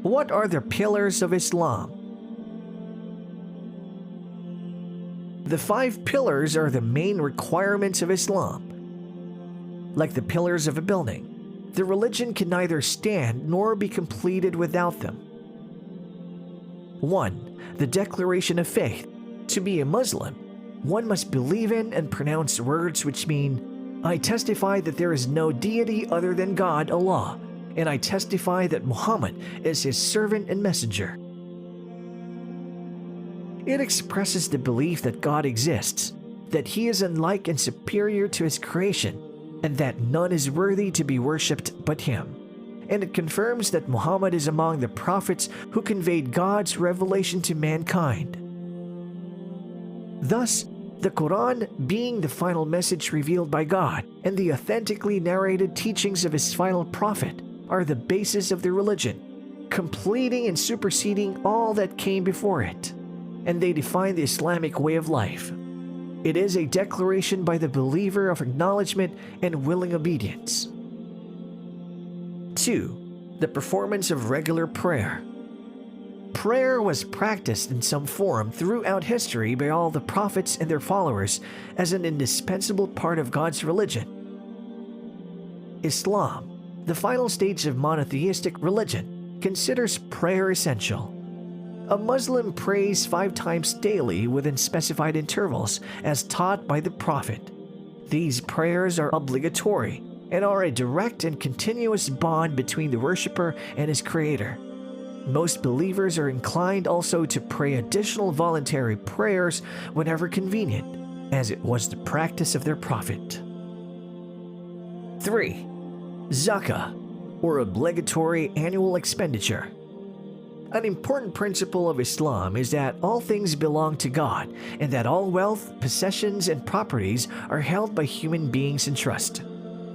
What are the pillars of Islam? The 5 pillars are the main requirements of Islam. Like the pillars of a building, the religion can neither stand nor be completed without them. 1. The declaration of faith. To be a Muslim, one must believe in and pronounce words which mean, I testify that there is no deity other than God, Allah, and I testify that Muhammad is his servant and messenger. It expresses the belief that God exists, that he is unlike and superior to his creation, and that none is worthy to be worshipped but him. And it confirms that Muhammad is among the prophets who conveyed God's revelation to mankind. Thus, the Quran, being the final message revealed by God, and the authentically narrated teachings of his final prophet are the basis of the religion, completing and superseding all that came before it, and they define the Islamic way of life. It is a declaration by the believer of acknowledgement and willing obedience. 2. The performance of regular prayer. Prayer was practiced in some form throughout history by all the prophets and their followers as an indispensable part of God's religion. Islam, the final stage of monotheistic religion, considers prayer essential. A Muslim prays 5 times daily within specified intervals as taught by the Prophet. These prayers are obligatory and are a direct and continuous bond between the worshipper and his Creator. Most believers are inclined also to pray additional voluntary prayers whenever convenient, as it was the practice of their Prophet. 3. Zakah, or obligatory annual expenditure. An important principle of Islam is that all things belong to God and that all wealth, possessions, and properties are held by human beings in trust.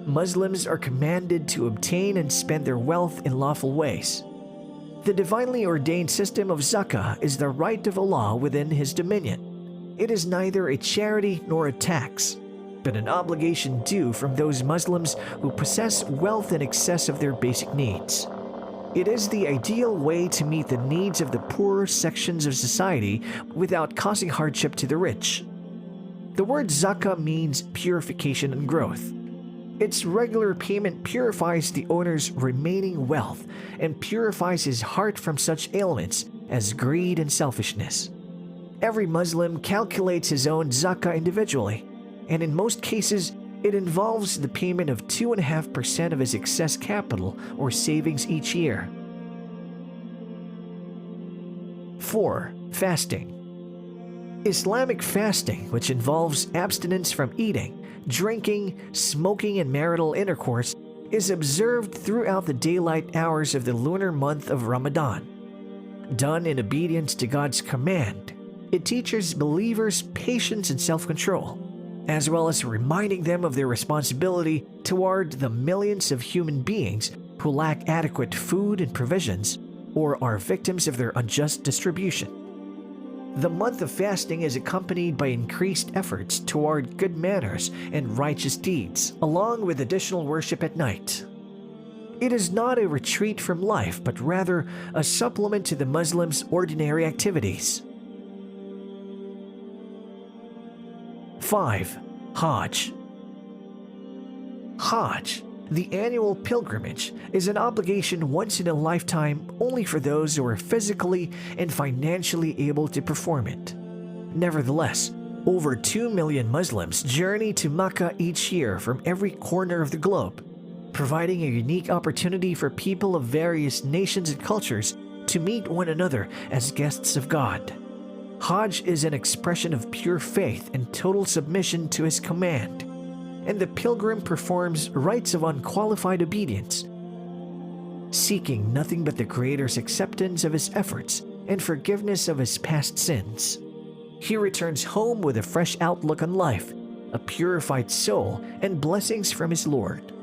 Muslims are commanded to obtain and spend their wealth in lawful ways. The divinely ordained system of zakah is the right of Allah within his dominion. It is neither a charity nor a tax, but an obligation due from those Muslims who possess wealth in excess of their basic needs. It is the ideal way to meet the needs of the poorer sections of society without causing hardship to the rich. The word zakah means purification and growth. Its regular payment purifies the owner's remaining wealth and purifies his heart from such ailments as greed and selfishness. Every Muslim calculates his own zakah individually, and in most cases, it involves the payment of 2.5% of his excess capital or savings each year. 4. Fasting. Islamic fasting, which involves abstinence from eating, drinking, smoking, and marital intercourse, is observed throughout the daylight hours of the lunar month of Ramadan. Done in obedience to God's command, it teaches believers patience and self-control, as well as reminding them of their responsibility toward the millions of human beings who lack adequate food and provisions or are victims of their unjust distribution. The month of fasting is accompanied by increased efforts toward good manners and righteous deeds, along with additional worship at night. It is not a retreat from life, but rather a supplement to the Muslim's ordinary activities. 5. Hajj. Hajj, the annual pilgrimage, is an obligation once in a lifetime only for those who are physically and financially able to perform it. Nevertheless, over 2 million Muslims journey to Mecca each year from every corner of the globe, providing a unique opportunity for people of various nations and cultures to meet one another as guests of God. Hajj is an expression of pure faith and total submission to his command, and the pilgrim performs rites of unqualified obedience, seeking nothing but the Creator's acceptance of his efforts and forgiveness of his past sins. He returns home with a fresh outlook on life, a purified soul, and blessings from his Lord.